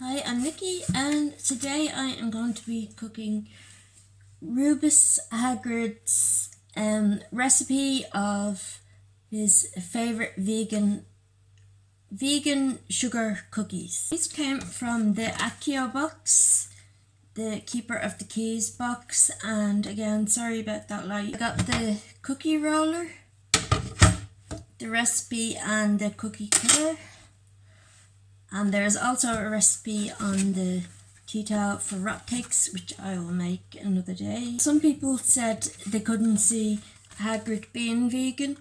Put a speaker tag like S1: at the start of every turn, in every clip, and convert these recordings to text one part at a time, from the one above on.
S1: Hi, I'm Nikki, and today I am going to be cooking Rubus Hagrid's recipe of his favourite vegan sugar cookies. These came from the Accio Box, the Keeper of the Keys box, and again, sorry about that light. I got the cookie roller, the recipe and the cookie cutter. And there's also a recipe on the tea towel for rock cakes, which I will make another day. Some people said they couldn't see Hagrid being vegan,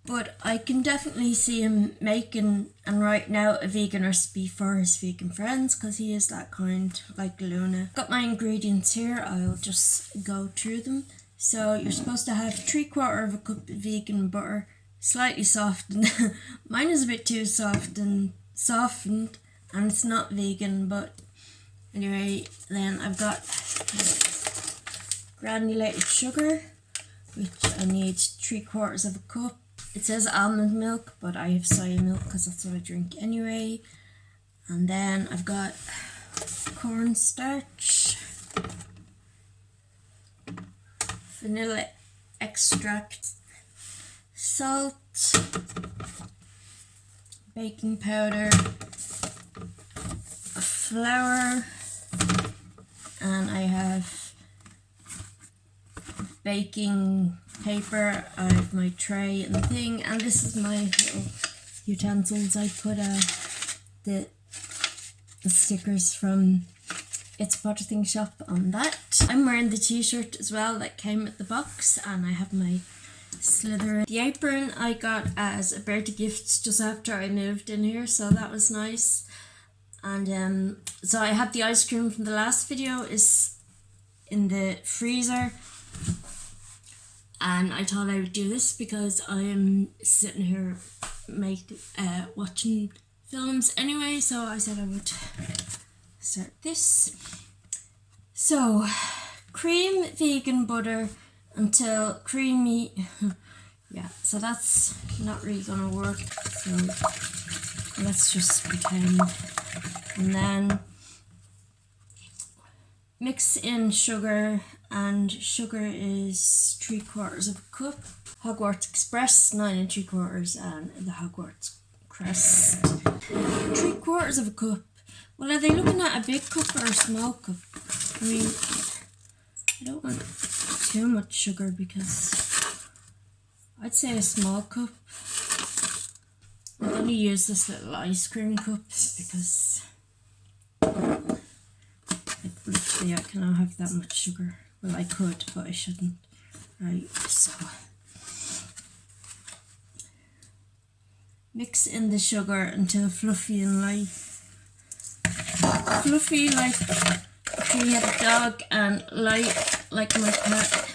S1: but I can definitely see him making and writing out a vegan recipe for his vegan friends, because he is that kind, like Luna. Got my ingredients here, I'll just go through them. So you're supposed to have 3/4 of a cup of vegan butter, slightly softened. Mine is a bit too softened and it's not vegan, but anyway. Then I've got granulated sugar, which I need 3/4 of a cup. It says almond milk, but I have soy milk because that's what I drink anyway. And then I've got cornstarch, vanilla extract, salt, baking powder, flour, and I have baking paper. I have my tray and thing, and this is my little utensils. I put the stickers from It's a Potter Thing shop on that. I'm wearing the t-shirt as well that came with the box, and I have my Slytherin. The apron I got as a birthday gift just after I moved in here, so that was nice. And so I had the ice cream from the last video is in the freezer, and I thought I would do this because I am sitting here watching films anyway, so I said I would start this. So cream vegan butter until creamy. Yeah, so that's not really gonna work, so let's just pretend. And then mix in sugar, and sugar is 3/4 of a cup. Hogwarts Express 9 3/4, and the Hogwarts crest 3/4 of a cup. Well, are they looking at a big cup or a small cup? I mean, I don't want too much sugar, because I'd say a small cup. I'll only use this little ice cream cup because literally I cannot have that much sugar. Well, I could, but I shouldn't. Right, so mix in the sugar until fluffy and light. Fluffy like a three-headed dog, and light like my cat.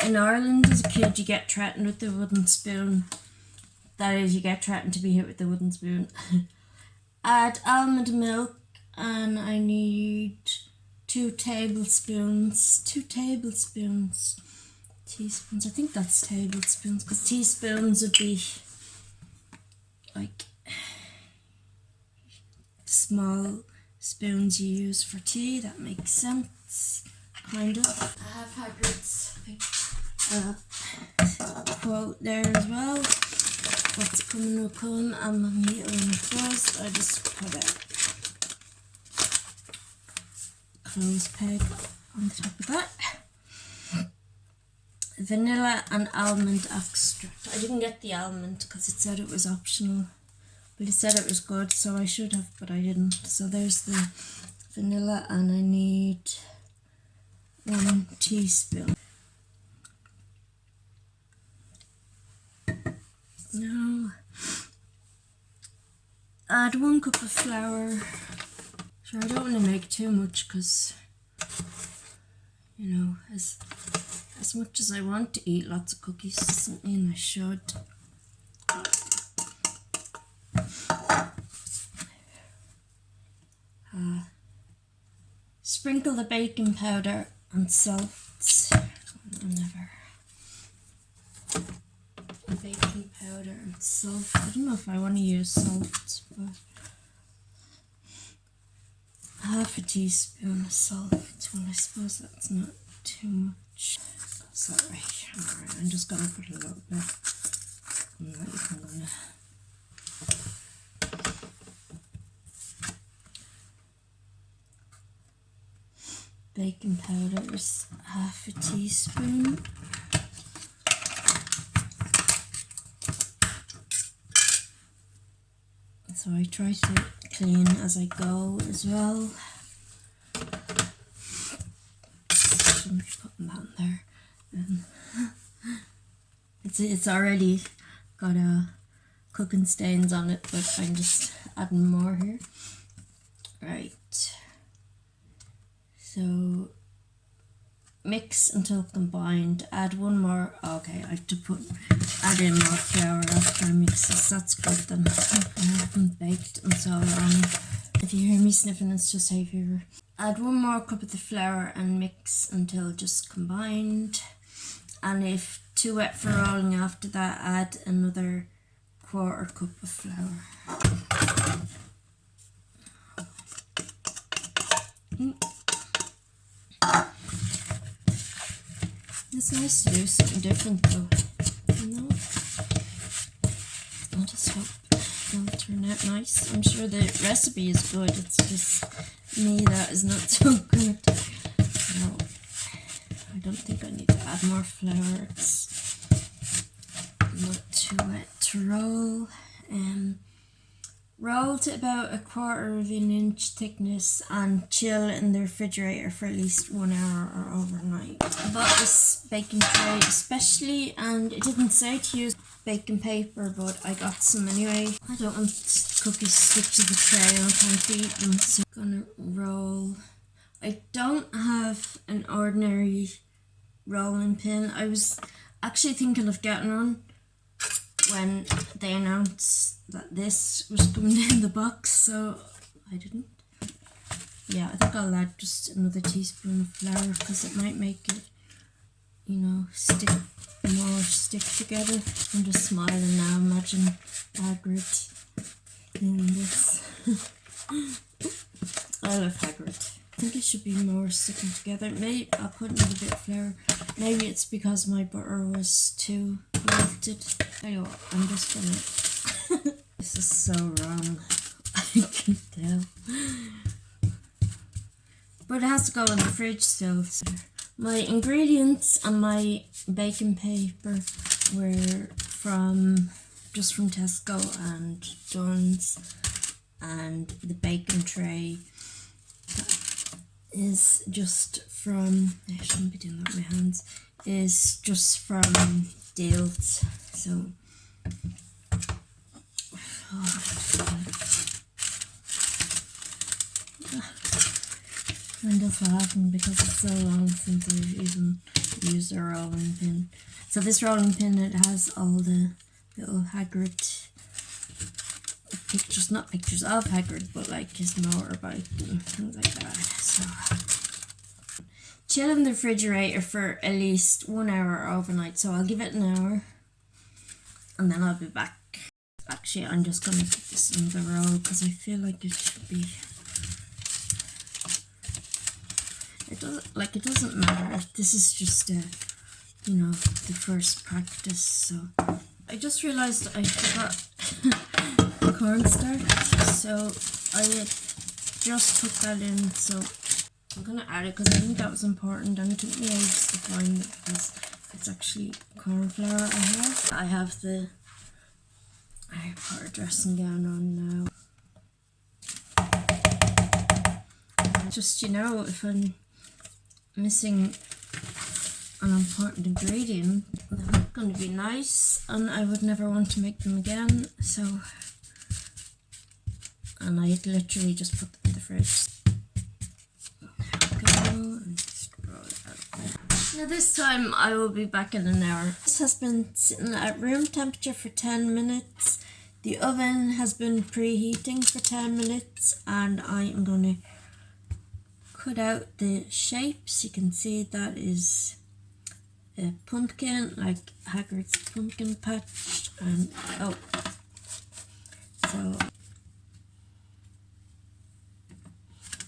S1: In Ireland, as a kid, you get threatened with the wooden spoon. That is, you get threatened to be hit with the wooden spoon. Add almond milk, and I need 2 tablespoons. Teaspoons, I think that's tablespoons, because teaspoons would be like small spoons you use for tea. That makes sense, kind of. I have Hagrid's quote there as well. What's coming will come, and when you own first, I just put a clothes peg on the top of that. Vanilla and almond extract. I didn't get the almond because it said it was optional, but it said it was good, so I should have, but I didn't. So there's the vanilla, and I need 1 teaspoon. Now add 1 cup of flour. Sure, I don't want to make too much, because, you know, as much as I want to eat lots of cookies doesn't mean I should. Sprinkle the baking powder and salt. Baking powder and salt. I don't know if I want to use salt, but half a teaspoon of salt. Well, I suppose that's not too much. Sorry. Alright, I'm just gonna put a little bit. I'm not even gonna. Baking powder is half a teaspoon. So I try to clean as I go as well. I'm just putting that in there. It's already got cooking stains on it, but I'm just adding more here. Right. So mix until combined. Add one more. Okay, I have to add in more flour after I mix this. That's good then. I haven't baked in so long. If you hear me sniffing, it's just hay fever. Add one more cup of the flour and mix until just combined. And if too wet for rolling after that, add another quarter cup of flour. It's nice to do something different though, you know. I just hope it'll turn out nice. I'm sure the recipe is good, it's just me that is not so good. No, I don't think I need to add more flour. It's not too wet to roll. Roll to about 1/4 of an inch thickness and chill in the refrigerator for at least 1 hour or overnight. I bought this baking tray especially, and it didn't say to use baking paper, but I got some anyway. I don't want cookies to stick to the tray and I'm trying to eat them, so I'm gonna roll. I don't have an ordinary rolling pin. I was actually thinking of getting one when they announced that this was coming in the box, so I didn't. Yeah, I think I'll add just another teaspoon of flour because it might make it, you know, stick together. I'm just smiling now, imagine Hagrid doing this. I love Hagrid. I think it should be more sticking together. Maybe I'll put another bit of flour. Maybe it's because my butter was too melted. Anyway, I'm just gonna. This is so wrong. I can tell. But it has to go in the fridge still. So. My ingredients and my baking paper were just from Tesco and Dunn's, and the baking tray is just from, I shouldn't be doing that with my hands, is just from Dealz. So I'm just laughing because it's so long since I've even used a rolling pin. So this rolling pin, it has all the little Hagrid pictures, not pictures of Hagrid, but like his motorbike and things like that. So chill in the refrigerator for at least 1 hour overnight. So I'll give it an hour and then I'll be back. Actually, I'm just going to put this in the roll because I feel like it should be. It doesn't matter. This is just you know, the first practice. So I just realized I forgot cornstarch. So I just put that in. So I'm gonna add it because I think that was important, and it took me ages to find it because it's actually corn flour I have. I have the Harry Potter dressing gown on now. Just, you know, if I'm missing an important ingredient, they're not going to be nice, and I would never want to make them again. So, and I literally just put them in the fridge. There we go, and just roll it out. Now this time I will be back in an hour. This has been sitting at room temperature for 10 minutes. The oven has been preheating for 10 minutes, and I am going to cut out the shapes. You can see that is a pumpkin, like Hagrid's pumpkin patch, Oh, so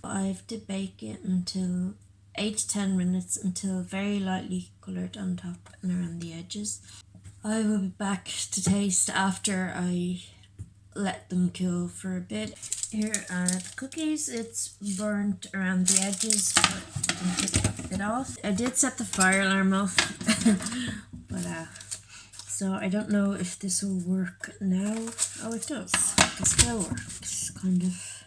S1: I have to bake it until 8 to 10 minutes until very lightly coloured on top and around the edges. I will be back to taste after I let them cool for a bit. Here are the cookies. It's burnt around the edges, but I can take that bit off. I did set the fire alarm off, but so I don't know if this will work now. Oh, it does. It still works, kind of.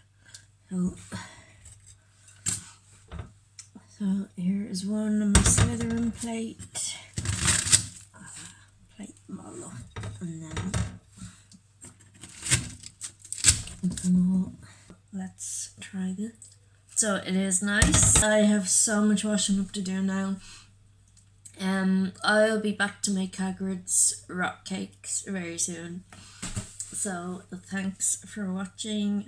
S1: So here is one on my Slytherin plate. Plate model, and then let's try this. So it is nice. I have so much washing up to do now. I'll be back to make Hagrid's rock cakes very soon. So thanks for watching.